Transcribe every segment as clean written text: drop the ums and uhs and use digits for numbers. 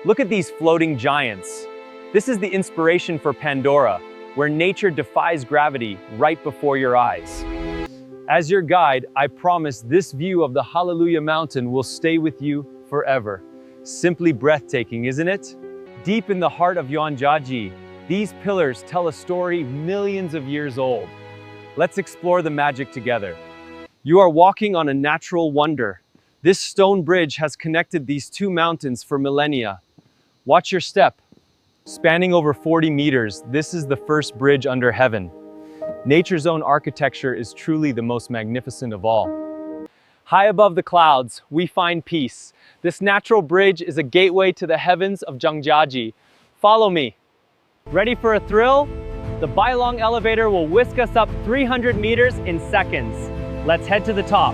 Look at these floating giants. This is the inspiration for Pandora, where nature defies gravity right before your eyes. As your guide, I promise this view of the Hallelujah Mountain will stay with you forever. Simply breathtaking, isn't it? Deep in the heart of Zhangjiajie, these pillars tell a story millions of years old. Let's explore the magic together. You are walking on a natural wonder. This stone bridge has connected these two mountains for millennia. Watch your step. Spanning over 40 meters, this is the first bridge under heaven. Nature's own architecture is truly the most magnificent of all. High above the clouds, we find peace. This natural bridge is a gateway to the heavens of Zhangjiajie. Follow me. Ready for a thrill? The Bailong elevator will whisk us up 300 meters in seconds. Let's head to the top.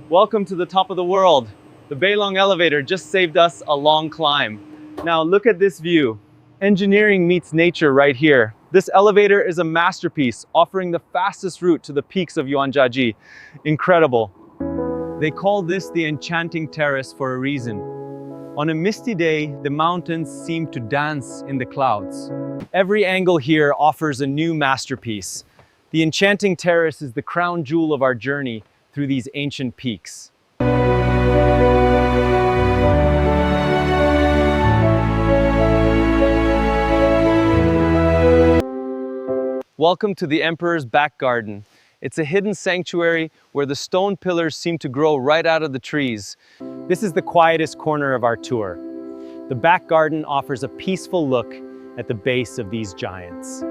Welcome to the top of the world. The Bailong elevator just saved us a long climb. Now look at this view. Engineering meets nature right here. This elevator is a masterpiece, offering the fastest route to the peaks of Zhangjiajie. Incredible. They call this the enchanting terrace for a reason. On a misty day, the mountains seem to dance in the clouds. Every angle here offers a new masterpiece. The enchanting terrace is the crown jewel of our journey through these ancient peaks. Welcome to the Emperor's Back Garden. It's a hidden sanctuary where the stone pillars seem to grow right out of the trees. This is the quietest corner of our tour. The back garden offers a peaceful look at the base of these giants.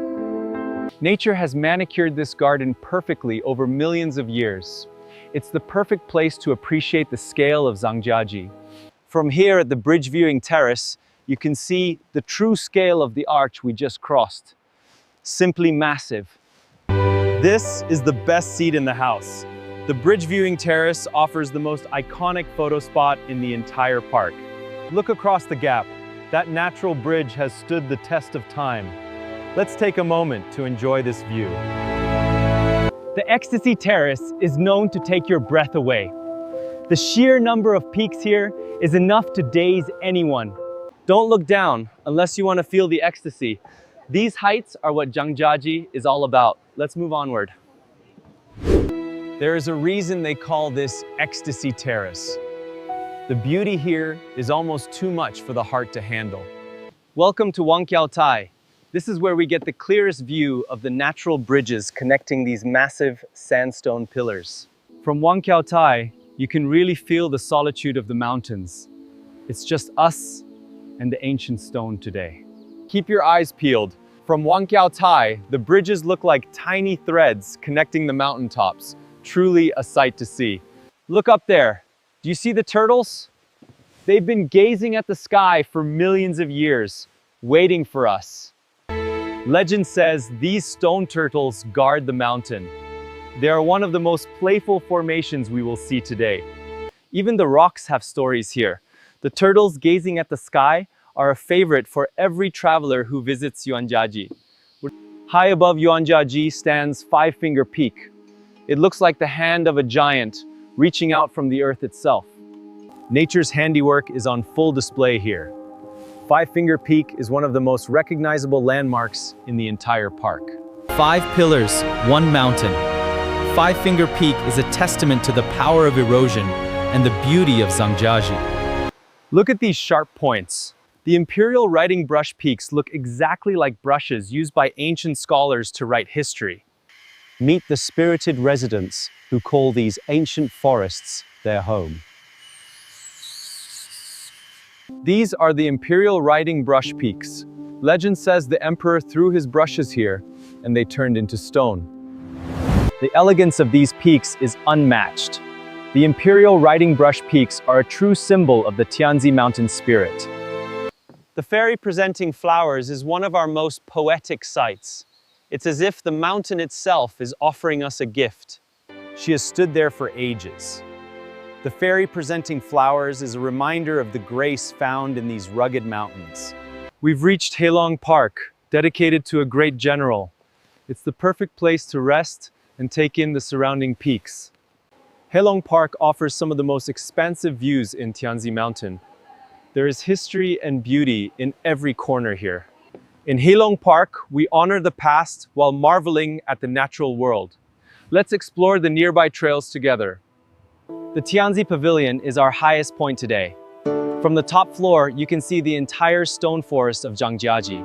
Nature has manicured this garden perfectly over millions of years. It's the perfect place to appreciate the scale of Zhangjiajie. From here at the bridge viewing terrace, you can see the true scale of the arch we just crossed. Simply massive. This is the best seat in the house. The bridge viewing terrace offers the most iconic photo spot in the entire park. Look across the gap. That natural bridge has stood the test of time. Let's take a moment to enjoy this view. The Ecstasy Terrace is known to take your breath away. The sheer number of peaks here is enough to daze anyone. Don't look down unless you want to feel the ecstasy. These heights are what Zhangjiajie is all about. Let's move onward. There is a reason they call this Ecstasy Terrace. The beauty here is almost too much for the heart to handle. Welcome to Zhangjiajie. This is where we get the clearest view of the natural bridges connecting these massive sandstone pillars. From Zhangjiajie, you can really feel the solitude of the mountains. It's just us and the ancient stone today. Keep your eyes peeled. From Zhangjiajie, the bridges look like tiny threads connecting the mountaintops. Truly a sight to see. Look up there. Do you see the turtles? They've been gazing at the sky for millions of years, waiting for us. Legend says these stone turtles guard the mountain. They are one of the most playful formations we will see today. Even the rocks have stories here. The turtles gazing at the sky are a favorite for every traveler who visits Zhangjiajie. High above Zhangjiajie stands Five Finger Peak. It looks like the hand of a giant reaching out from the earth itself. Nature's handiwork is on full display here. Five Finger Peak is one of the most recognizable landmarks in the entire park. 5 pillars, 1 mountain. Five Finger Peak is a testament to the power of erosion and the beauty of Zhangjiajie. Look at these sharp points. The imperial writing brush peaks look exactly like brushes used by ancient scholars to write history. Meet the spirited residents who call these ancient forests their home. These are the imperial writing brush peaks. Legend says the emperor threw his brushes here and they turned into stone. The elegance of these peaks is unmatched. The imperial writing brush peaks are a true symbol of the Tianzi mountain spirit. The fairy presenting flowers is one of our most poetic sights. It's as if the mountain itself is offering us a gift. She has stood there for ages. The fairy presenting flowers is a reminder of the grace found in these rugged mountains. We've reached Heilong Park, dedicated to a great general. It's the perfect place to rest and take in the surrounding peaks. Heilong Park offers some of the most expansive views in Tianzi Mountain. There is history and beauty in every corner here. In Heilong Park, we honor the past while marveling at the natural world. Let's explore the nearby trails together. The Tianzi Pavilion is our highest point today. From the top floor, you can see the entire stone forest of Zhangjiajie.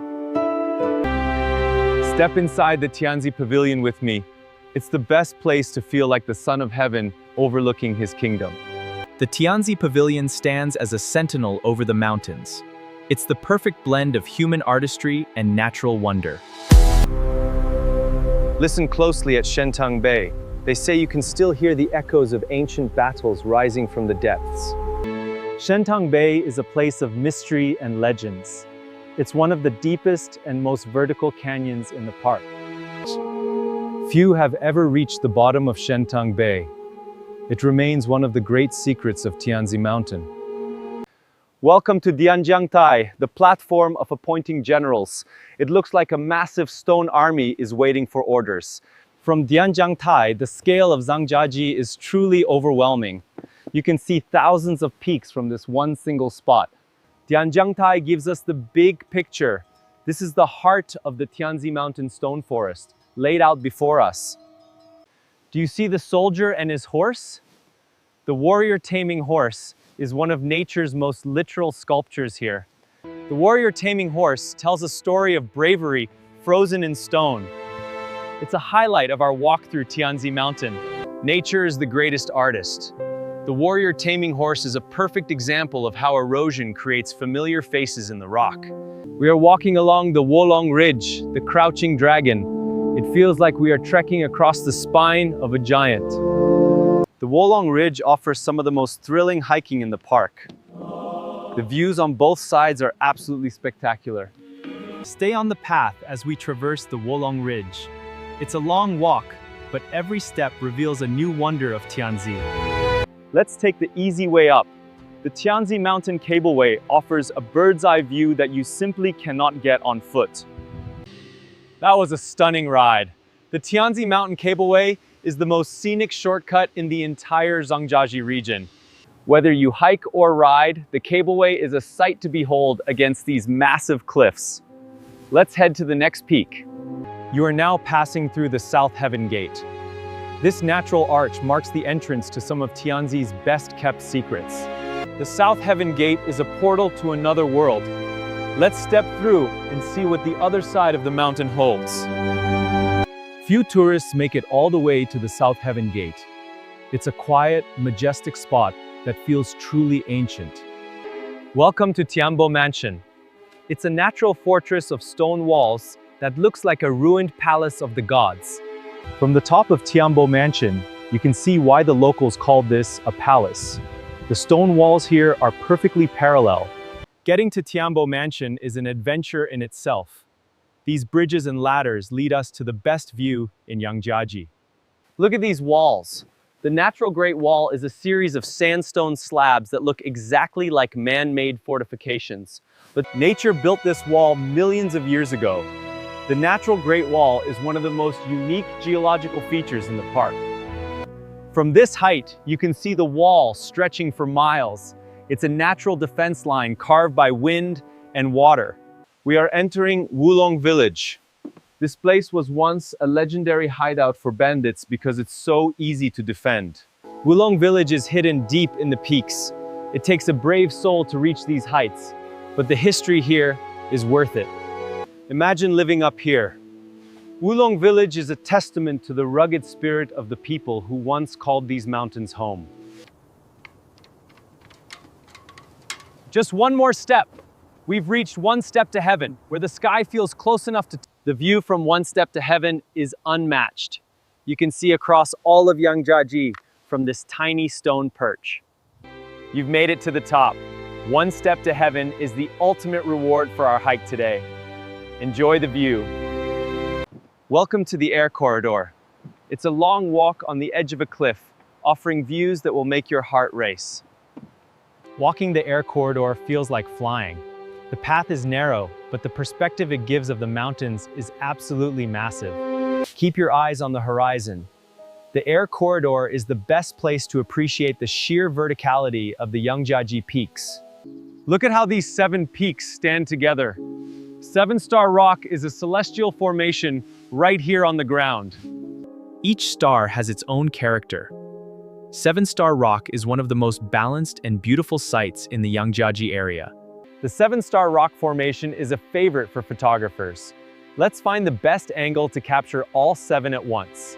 Step inside the Tianzi Pavilion with me. It's the best place to feel like the son of heaven overlooking his kingdom. The Tianzi Pavilion stands as a sentinel over the mountains. It's the perfect blend of human artistry and natural wonder. Listen closely at Shentang Bay. They say you can still hear the echoes of ancient battles rising from the depths. Shentang Bay is a place of mystery and legends. It's one of the deepest and most vertical canyons in the park. Few have ever reached the bottom of Shentang Bay. It remains one of the great secrets of Tianzi Mountain. Welcome to Zhangjiajie, the platform of appointing generals. It looks like a massive stone army is waiting for orders. From Zhangjiajie, the scale of Zhangjiajie is truly overwhelming. You can see thousands of peaks from this one single spot. Zhangjiajie gives us the big picture. This is the heart of the Tianzi Mountain stone forest, laid out before us. Do you see the soldier and his horse? The warrior taming horse is one of nature's most literal sculptures here. The warrior taming horse tells a story of bravery frozen in stone. It's a highlight of our walk through Tianzi Mountain. Nature is the greatest artist. The warrior taming horse is a perfect example of how erosion creates familiar faces in the rock. We are walking along the Wolong Ridge, the crouching dragon. It feels like we are trekking across the spine of a giant. The Wolong Ridge offers some of the most thrilling hiking in the park. The views on both sides are absolutely spectacular. Stay on the path as we traverse the Wolong Ridge. It's a long walk, but every step reveals a new wonder of Tianzi. Let's take the easy way up. The Tianzi Mountain Cableway offers a bird's eye view that you simply cannot get on foot. That was a stunning ride. The Tianzi Mountain Cableway is the most scenic shortcut in the entire Zhangjiajie region. Whether you hike or ride, the cableway is a sight to behold against these massive cliffs. Let's head to the next peak. You are now passing through the South Heaven Gate. This natural arch marks the entrance to some of Tianzi's best-kept secrets. The South Heaven Gate is a portal to another world. Let's step through and see what the other side of the mountain holds. Few tourists make it all the way to the South Heaven Gate. It's a quiet, majestic spot that feels truly ancient. Welcome to Tianbo Mansion. It's a natural fortress of stone walls that looks like a ruined palace of the gods. From the top of Tianbo Mansion, you can see why the locals called this a palace. The stone walls here are perfectly parallel. Getting to Tianbo Mansion is an adventure in itself. These bridges and ladders lead us to the best view in Zhangjiajie. Look at these walls. The natural Great Wall is a series of sandstone slabs that look exactly like man-made fortifications. But nature built this wall millions of years ago. The natural Great Wall is one of the most unique geological features in the park. From this height, you can see the wall stretching for miles. It's a natural defense line carved by wind and water. We are entering Wulong Village. This place was once a legendary hideout for bandits because it's so easy to defend. Wulong Village is hidden deep in the peaks. It takes a brave soul to reach these heights, but the history here is worth it. Imagine living up here. Wulong Village is a testament to the rugged spirit of the people who once called these mountains home. Just one more step. We've reached one step to heaven, where the sky feels close enough to... The view from one step to heaven is unmatched. You can see across all of Zhangjiajie from this tiny stone perch. You've made it to the top. One step to heaven is the ultimate reward for our hike today. Enjoy the view. Welcome to the air corridor. It's a long walk on the edge of a cliff, offering views that will make your heart race. Walking the air corridor feels like flying. The path is narrow, but the perspective it gives of the mountains is absolutely massive. Keep your eyes on the horizon. The air corridor is the best place to appreciate the sheer verticality of the Zhangjiajie peaks. Look at how these 7 peaks stand together. 7-star rock is a celestial formation right here on the ground. Each star has its own character. 7-star rock is one of the most balanced and beautiful sites in the Zhangjiajie area. The 7-star rock formation is a favorite for photographers. Let's find the best angle to capture all 7 at once.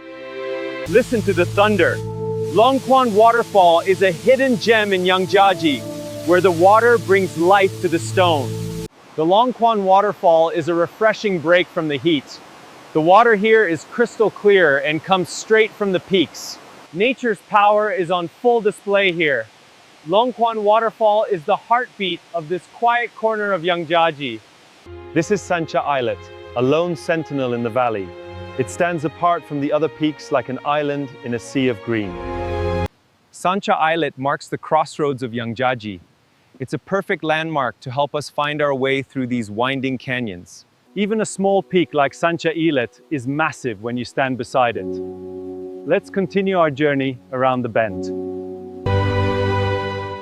Listen to the thunder. Longquan Waterfall is a hidden gem in Zhangjiajie, where the water brings life to the stone. The Longquan Waterfall is a refreshing break from the heat. The water here is crystal clear and comes straight from the peaks. Nature's power is on full display here. Longquan Waterfall is the heartbeat of this quiet corner of Zhangjiajie. This is Sancha Islet, a lone sentinel in the valley. It stands apart from the other peaks like an island in a sea of green. Sancha Islet marks the crossroads of Zhangjiajie. It's a perfect landmark to help us find our way through these winding canyons. Even a small peak like Sancha Islet is massive when you stand beside it. Let's continue our journey around the bend.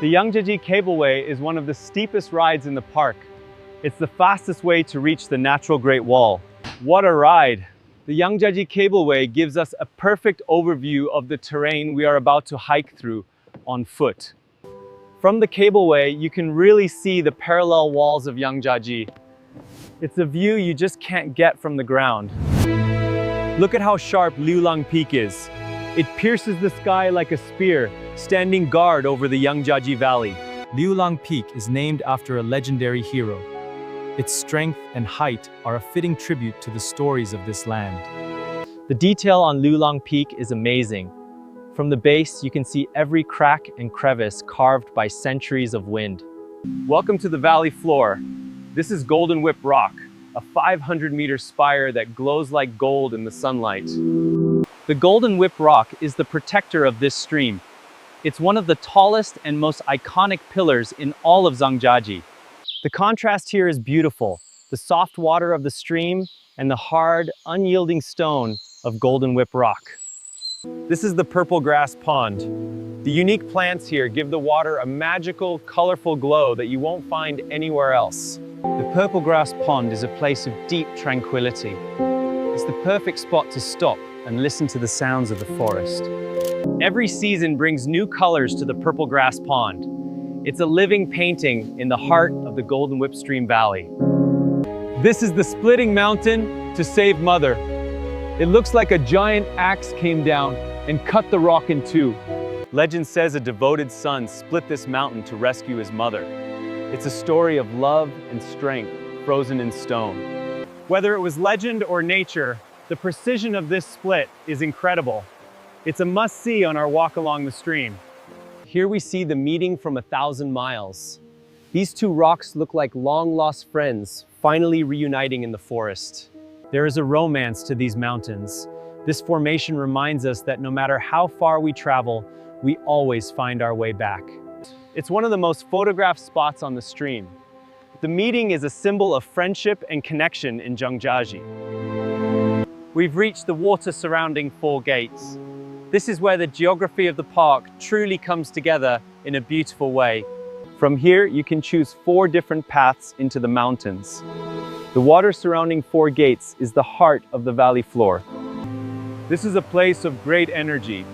The Zhangjiajie Cableway is one of the steepest rides in the park. It's the fastest way to reach the natural Great Wall. What a ride! The Zhangjiajie Cableway gives us a perfect overview of the terrain we are about to hike through on foot. From the cableway, you can really see the parallel walls of Zhangjiajie. It's a view you just can't get from the ground. Look at how sharp Liulang Peak is. It pierces the sky like a spear, standing guard over the Zhangjiajie Valley. Liulang Peak is named after a legendary hero. Its strength and height are a fitting tribute to the stories of this land. The detail on Liulang Peak is amazing. From the base, you can see every crack and crevice carved by centuries of wind. Welcome to the valley floor. This is Golden Whip Rock, a 500-meter spire that glows like gold in the sunlight. The Golden Whip Rock is the protector of this stream. It's one of the tallest and most iconic pillars in all of Zhangjiajie. The contrast here is beautiful. The soft water of the stream and the hard, unyielding stone of Golden Whip Rock. This is the purple grass pond. The unique plants here give the water a magical, colorful glow that you won't find anywhere else. The purple grass pond is a place of deep tranquility. It's the perfect spot to stop and listen to the sounds of the forest. Every season brings new colors to the purple grass pond. It's a living painting in the heart of the Golden Whip Stream Valley. This is the splitting mountain to save Mother. It looks like a giant axe came down and cut the rock in two. Legend says a devoted son split this mountain to rescue his mother. It's a story of love and strength frozen in stone. Whether it was legend or nature, the precision of this split is incredible. It's a must-see on our walk along the stream. Here we see the meeting from 1,000 miles. These two rocks look like long-lost friends, finally reuniting in the forest. There is a romance to these mountains. This formation reminds us that no matter how far we travel, we always find our way back. It's one of the most photographed spots on the stream. The meeting is a symbol of friendship and connection in Zhangjiajie. We've reached the water surrounding Four Gates. This is where the geography of the park truly comes together in a beautiful way. From here, you can choose 4 different paths into the mountains. The water surrounding Four Gates is the heart of the valley floor. This is a place of great energy.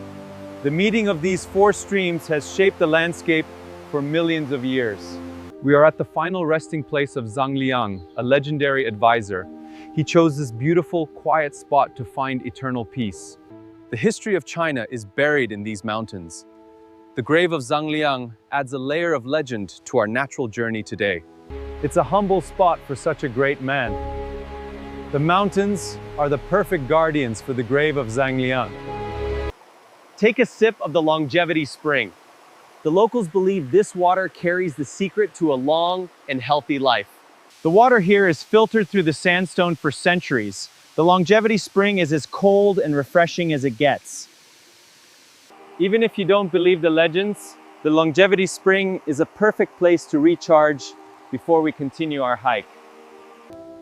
The meeting of these 4 streams has shaped the landscape for millions of years. We are at the final resting place of Zhang Liang, a legendary advisor. He chose this beautiful, quiet spot to find eternal peace. The history of China is buried in these mountains. The grave of Zhang Liang adds a layer of legend to our natural journey today. It's a humble spot for such a great man. The mountains are the perfect guardians for the grave of Zhang Liang. Take a sip of the longevity spring. The locals believe this water carries the secret to a long and healthy life. The water here is filtered through the sandstone for centuries. The longevity spring is as cold and refreshing as it gets. Even if you don't believe the legends, the longevity spring is a perfect place to recharge before we continue our hike.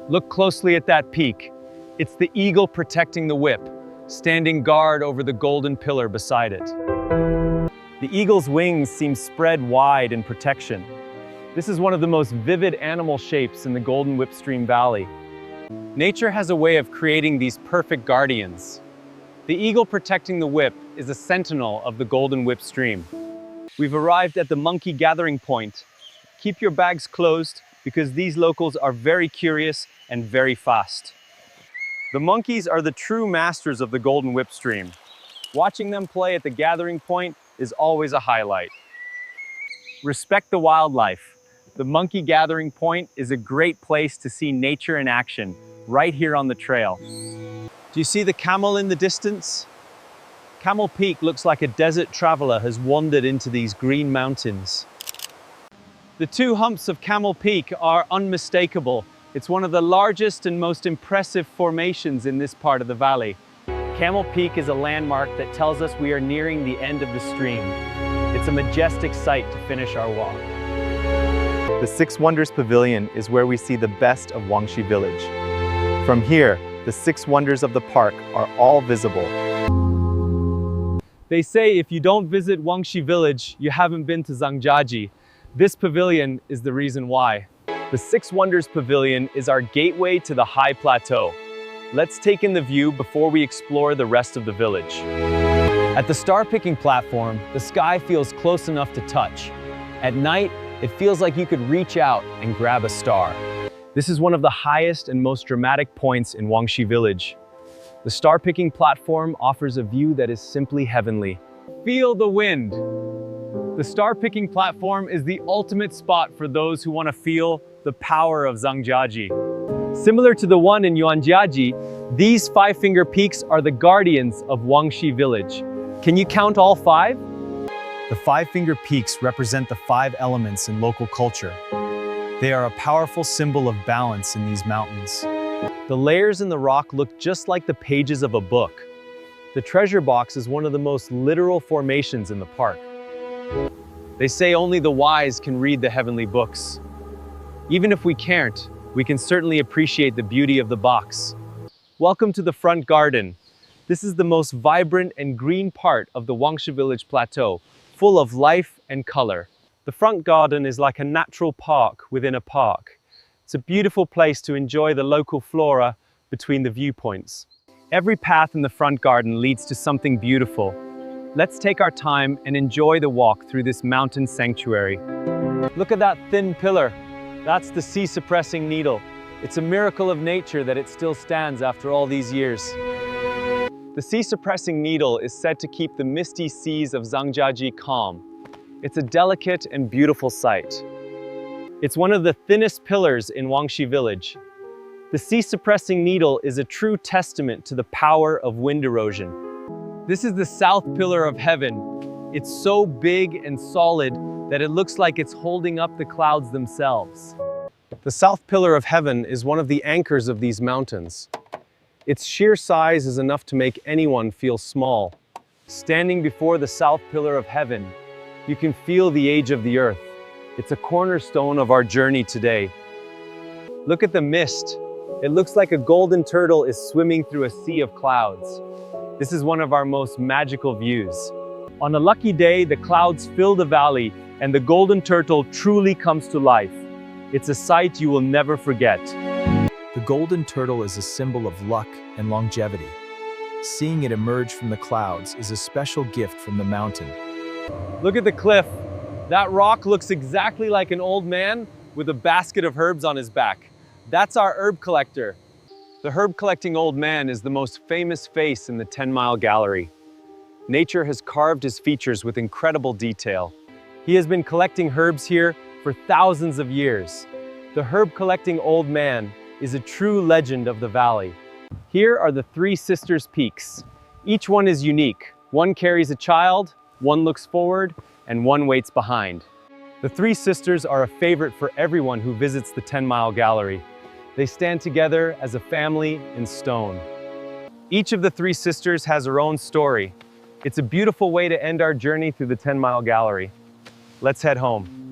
Look closely at that peak. It's the eagle protecting the whip. standing guard over the golden pillar beside it. The eagle's wings seem spread wide in protection. This is one of the most vivid animal shapes in the Golden Whipstream Valley. Nature has a way of creating these perfect guardians. The eagle protecting the whip is a sentinel of the Golden Whipstream. We've arrived at the monkey gathering point. Keep your bags closed because these locals are very curious and very fast. The monkeys are the true masters of the Golden Whipstream. Watching them play at the gathering point is always a highlight. Respect the wildlife. The monkey gathering point is a great place to see nature in action, right here on the trail. Do you see the camel in the distance? Camel Peak looks like a desert traveler has wandered into these green mountains. The two humps of Camel Peak are unmistakable. It's one of the largest and most impressive formations in this part of the valley. Camel Peak is a landmark that tells us we are nearing the end of the stream. It's a majestic sight to finish our walk. The Six Wonders Pavilion is where we see the best of Zhangjiajie village. From here, the six wonders of the park are all visible. They say if you don't visit Zhangjiajie village, you haven't been to Zhangjiajie. This pavilion is the reason why. The Six Wonders Pavilion is our gateway to the high plateau. Let's take in the view before we explore the rest of the village. At the star-picking platform, the sky feels close enough to touch. At night, it feels like you could reach out and grab a star. This is one of the highest and most dramatic points in Zhangjiajie village. The star-picking platform offers a view that is simply heavenly. Feel the wind. The star-picking platform is the ultimate spot for those who want to feel the power of Zhangjiajie. Similar to the one in Zhangjiajie, these five-finger peaks are the guardians of Zhangjiajie village. Can you count all five? The five-finger peaks represent the five elements in local culture. They are a powerful symbol of balance in these mountains. The layers in the rock look just like the pages of a book. The treasure box is one of the most literal formations in the park. They say only the wise can read the heavenly books. Even if we can't, we can certainly appreciate the beauty of the box. Welcome to the front garden. This is the most vibrant and green part of the Zhangjiajie village plateau, full of life and color. The front garden is like a natural park within a park. It's a beautiful place to enjoy the local flora between the viewpoints. Every path in the front garden leads to something beautiful. Let's take our time and enjoy the walk through this mountain sanctuary. Look at that thin pillar. That's the sea-suppressing needle. It's a miracle of nature that it still stands after all these years. The sea-suppressing needle is said to keep the misty seas of Zhangjiajie calm. It's a delicate and beautiful sight. It's one of the thinnest pillars in Zhangjiajie village. The sea-suppressing needle is a true testament to the power of wind erosion. This is the south pillar of heaven. It's so big and solid that it looks like it's holding up the clouds themselves. The south pillar of heaven is one of the anchors of these mountains. Its sheer size is enough to make anyone feel small. Standing before the south pillar of heaven, you can feel the age of the earth. It's a cornerstone of our journey today. Look at the mist. It looks like a golden turtle is swimming through a sea of clouds. This is one of our most magical views. On a lucky day, the clouds fill the valley and the golden turtle truly comes to life. It's a sight you will never forget. The golden turtle is a symbol of luck and longevity. Seeing it emerge from the clouds is a special gift from the mountain. Look at the cliff. That rock looks exactly like an old man with a basket of herbs on his back. That's our herb collector. The herb-collecting old man is the most famous face in the 10-mile gallery. Nature has carved his features with incredible detail. He has been collecting herbs here for thousands of years. The herb-collecting old man is a true legend of the valley. Here are the Three Sisters Peaks. Each one is unique. One carries a child, one looks forward, and one waits behind. The Three Sisters are a favorite for everyone who visits the 10-mile gallery. They stand together as a family in stone. Each of the Three Sisters has her own story. It's a beautiful way to end our journey through the 10-mile gallery. Let's head home.